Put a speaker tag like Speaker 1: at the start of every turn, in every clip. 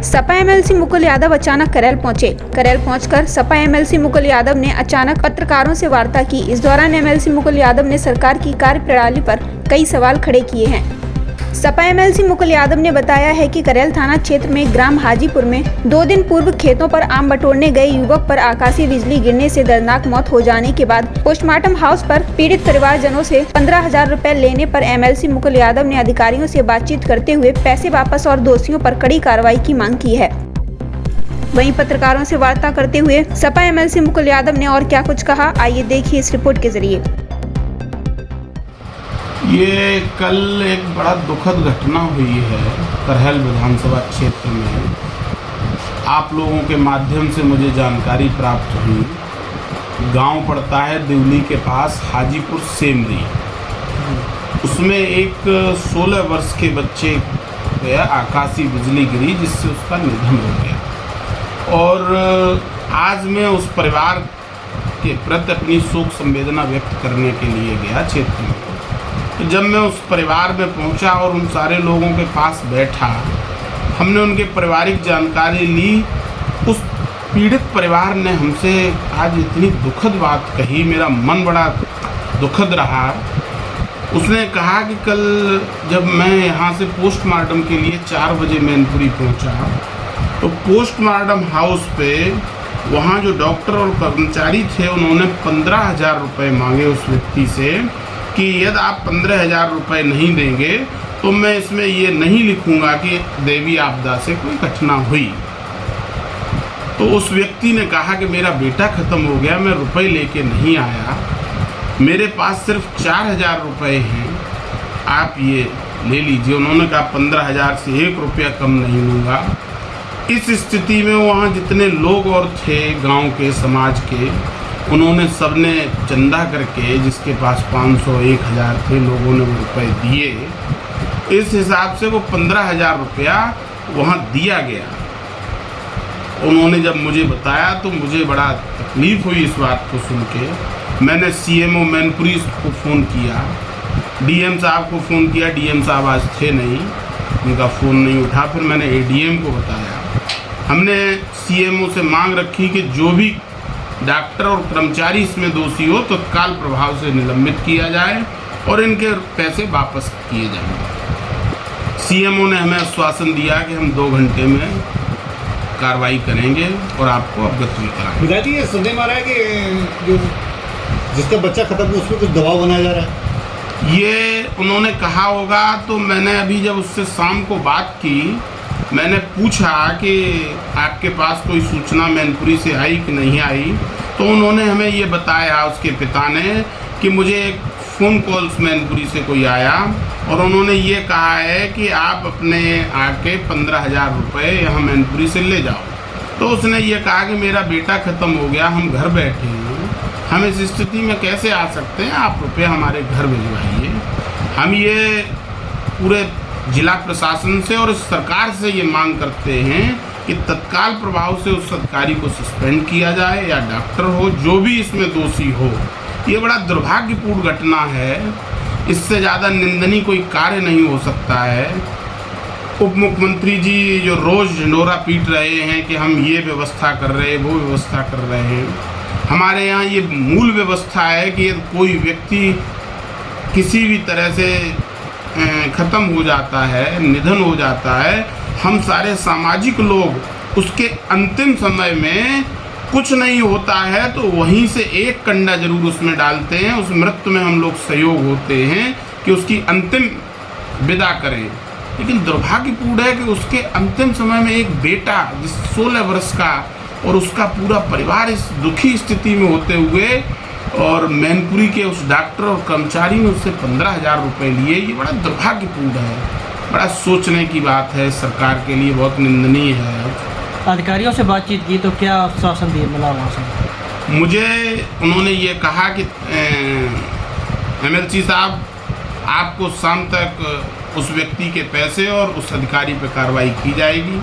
Speaker 1: Sapa MLC Mukul Yadav अचानक करेल पहुंचे। करेल पहुंचकर सपा एमएलसी मुकुल यादव ने अचानक पत्रकारों से वार्ता की। इस दौरान एमएलसी मुकुल यादव ने सरकार की कार्यप्रणाली पर कई सवाल खड़े किए हैं। सपा एमएलसी मुकुल यादव ने बताया है कि करेल थाना क्षेत्र में ग्राम हाजीपुर में 2 दिन पूर्व खेतों पर आम बटोरने गए युवक पर आकाशीय बिजली गिरने से दर्दनाक मौत हो जाने के बाद पोस्टमार्टम हाउस पर पीड़ित परिवारजनों से 15,000 रुपए लेने पर एमएलसी मुकुल यादव ने अधिकारियों से बातचीत करते हुए पैसे वापस और दोषियों पर कड़ी कार्रवाई की मांग की है। वहीं पत्रकारों से वार्ता करते हुए सपा एमएलसी मुकुल यादव ने और क्या कुछ कहा, आइए देखिए इस रिपोर्ट के जरिए।
Speaker 2: ये कल एक बड़ा दुखद घटना हुई है करेल विधानसभा क्षेत्र में। आप लोगों के माध्यम से मुझे जानकारी प्राप्त हुई। गांव पड़ता है दिवली के पास हाजीपुर सेमरी। उसमें एक 16 वर्ष के बच्चे पे आकाशीय बिजली गिरी जिससे उसका निधन हो गया। और आज मैं उस परिवार के प्रति अपनी शोक संवेदना व्यक्त करने के लिए गया क्षेत्र में। तो जब मैं उस परिवार में पहुंचा और उन सारे लोगों के पास बैठा, हमने उनके पारिवारिक जानकारी ली। उस पीड़ित परिवार ने हमसे आज इतनी दुखद बात कही, मेरा मन बड़ा दुखद रहा। उसने कहा कि कल जब मैं यहाँ से पोस्टमार्टम के लिए 4 बजे मैनपुरी पहुँचा तो पोस्टमार्टम हाउस पे वहाँ जो डॉक्टर और कर्मचारी थे उन्होंने 15,000 रुपये मांगे उस व्यक्ति से कि यदि आप 15,000 रुपये नहीं देंगे तो मैं इसमें ये नहीं लिखूंगा कि देवी आपदा से कोई घटना हुई। तो उस व्यक्ति ने कहा कि मेरा बेटा ख़त्म हो गया, मैं रुपए लेके नहीं आया, मेरे पास सिर्फ 4,000 रुपये हैं, आप ये ले लीजिए। उन्होंने कहा 15,000 से 1 रुपया कम नहीं लूँगा। इस स्थिति में वहाँ जितने लोग और थे गांव के समाज के, उन्होंने सबने चंदा करके जिसके पास 500 1,000 थे लोगों ने वो रुपए दिए। इस हिसाब से वो 15,000 रुपया वहाँ दिया गया। उन्होंने जब मुझे बताया तो मुझे बड़ा तकलीफ़ हुई इस बात को सुन के। मैंने सीएमओ मैनपुरी को फ़ोन किया, डीएम साहब को फ़ोन किया, डीएम साहब आज थे नहीं, उनका फ़ोन नहीं उठा। फिर मैंने एडीएम को बताया। हमने सीएमओ से मांग रखी कि जो भी डॉक्टर और कर्मचारी इसमें दोषी हो तो तत्काल प्रभाव से निलंबित किया जाए और इनके पैसे वापस किए जाएं। सीएमओ ने हमें आश्वासन दिया कि हम 2 घंटे में कार्रवाई करेंगे और आपको अवगत भी कराएंगे।
Speaker 3: पिताजी ये सुनने में आ रहा है कि जो जिसका बच्चा खत्म हुआ उसमें कुछ दबाव बनाया जा रहा है,
Speaker 2: ये उन्होंने कहा होगा। तो मैंने अभी जब उससे शाम को बात की, मैंने पूछा कि आपके पास कोई सूचना मैनपुरी से आई कि नहीं आई, तो उन्होंने हमें ये बताया उसके पिता ने कि मुझे एक फ़ोन कॉल मैनपुरी से कोई आया और उन्होंने ये कहा है कि आप अपने आके 15,000 रुपये यहाँ मैनपुरी से ले जाओ। तो उसने ये कहा कि मेरा बेटा ख़त्म हो गया, हम घर बैठे हैं, हम इस स्थिति में कैसे आ सकते हैं, आप रुपये हमारे घर भिजवाइए। हम ये पूरे जिला प्रशासन से और इस सरकार से ये मांग करते हैं कि तत्काल प्रभाव से उस अधिकारी को सस्पेंड किया जाए या डॉक्टर हो जो भी इसमें दोषी हो। ये बड़ा दुर्भाग्यपूर्ण घटना है, इससे ज़्यादा निंदनीय कोई कार्य नहीं हो सकता है। उप मुख्यमंत्री जी जो रोज़ ढिंढोरा पीट रहे हैं कि हम ये व्यवस्था कर रहे हैं, वो व्यवस्था कर रहे हैं, हमारे यहाँ ये मूल व्यवस्था है कि कोई व्यक्ति किसी भी तरह से ख़त्म हो जाता है, निधन हो जाता है, हम सारे सामाजिक लोग उसके अंतिम समय में कुछ नहीं होता है तो वहीं से एक कंडा जरूर उसमें डालते हैं, उस मृत्यु में हम लोग सहयोग होते हैं कि उसकी अंतिम विदा करें। लेकिन दुर्भाग्यपूर्ण है कि उसके अंतिम समय में एक बेटा जिस 16 वर्ष का और उसका पूरा परिवार इस दुखी स्थिति में होते हुए और मैनपुरी के उस डॉक्टर और कर्मचारी ने उससे 15,000 रुपये लिए। ये बड़ा दुर्भाग्यपूर्ण है, बड़ा सोचने की बात है, सरकार के लिए बहुत निंदनीय है।
Speaker 4: अधिकारियों से बातचीत की तो क्या आश्वासन दिए मिला वहाँ से?
Speaker 2: मुझे उन्होंने ये कहा कि एमएलसी साहब आपको शाम तक उस व्यक्ति के पैसे और उस अधिकारी पर कार्रवाई की जाएगी,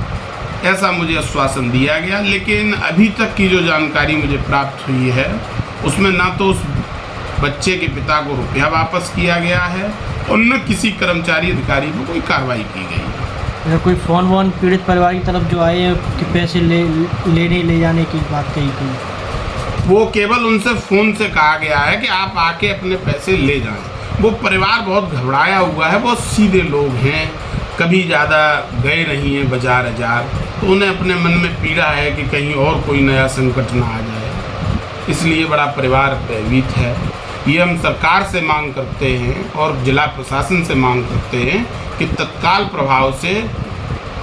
Speaker 2: ऐसा मुझे आश्वासन दिया गया। लेकिन अभी तक की जो जानकारी मुझे प्राप्त हुई है उसमें ना तो उस बच्चे के पिता को रुपया वापस किया गया है और न किसी कर्मचारी अधिकारी पर कोई कार्रवाई की गई है।
Speaker 4: अगर कोई फ़ोन वोन पीड़ित परिवार की तरफ जो आए हैं कि पैसे लेने ले जाने की बात कही कोई?
Speaker 2: वो केवल उनसे फ़ोन से कहा गया है कि आप आके अपने पैसे ले जाएं। वो परिवार बहुत घबराया हुआ है, बहुत सीधे लोग हैं, कभी ज़्यादा गए नहीं हैं बाजार अजार, तो उन्हें अपने मन में पीड़ा है कि कहीं और कोई नया संकट ना आ जाए, इसलिए बड़ा परिवार भयभीत है। ये हम सरकार से मांग करते हैं और जिला प्रशासन से मांग करते हैं कि तत्काल प्रभाव से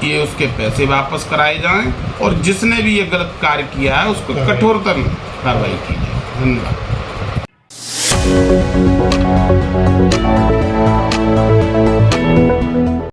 Speaker 2: ये उसके पैसे वापस कराए जाएं और जिसने भी ये गलत कार्य किया है उसको कठोरतम कार्रवाई की जाए। धन्यवाद।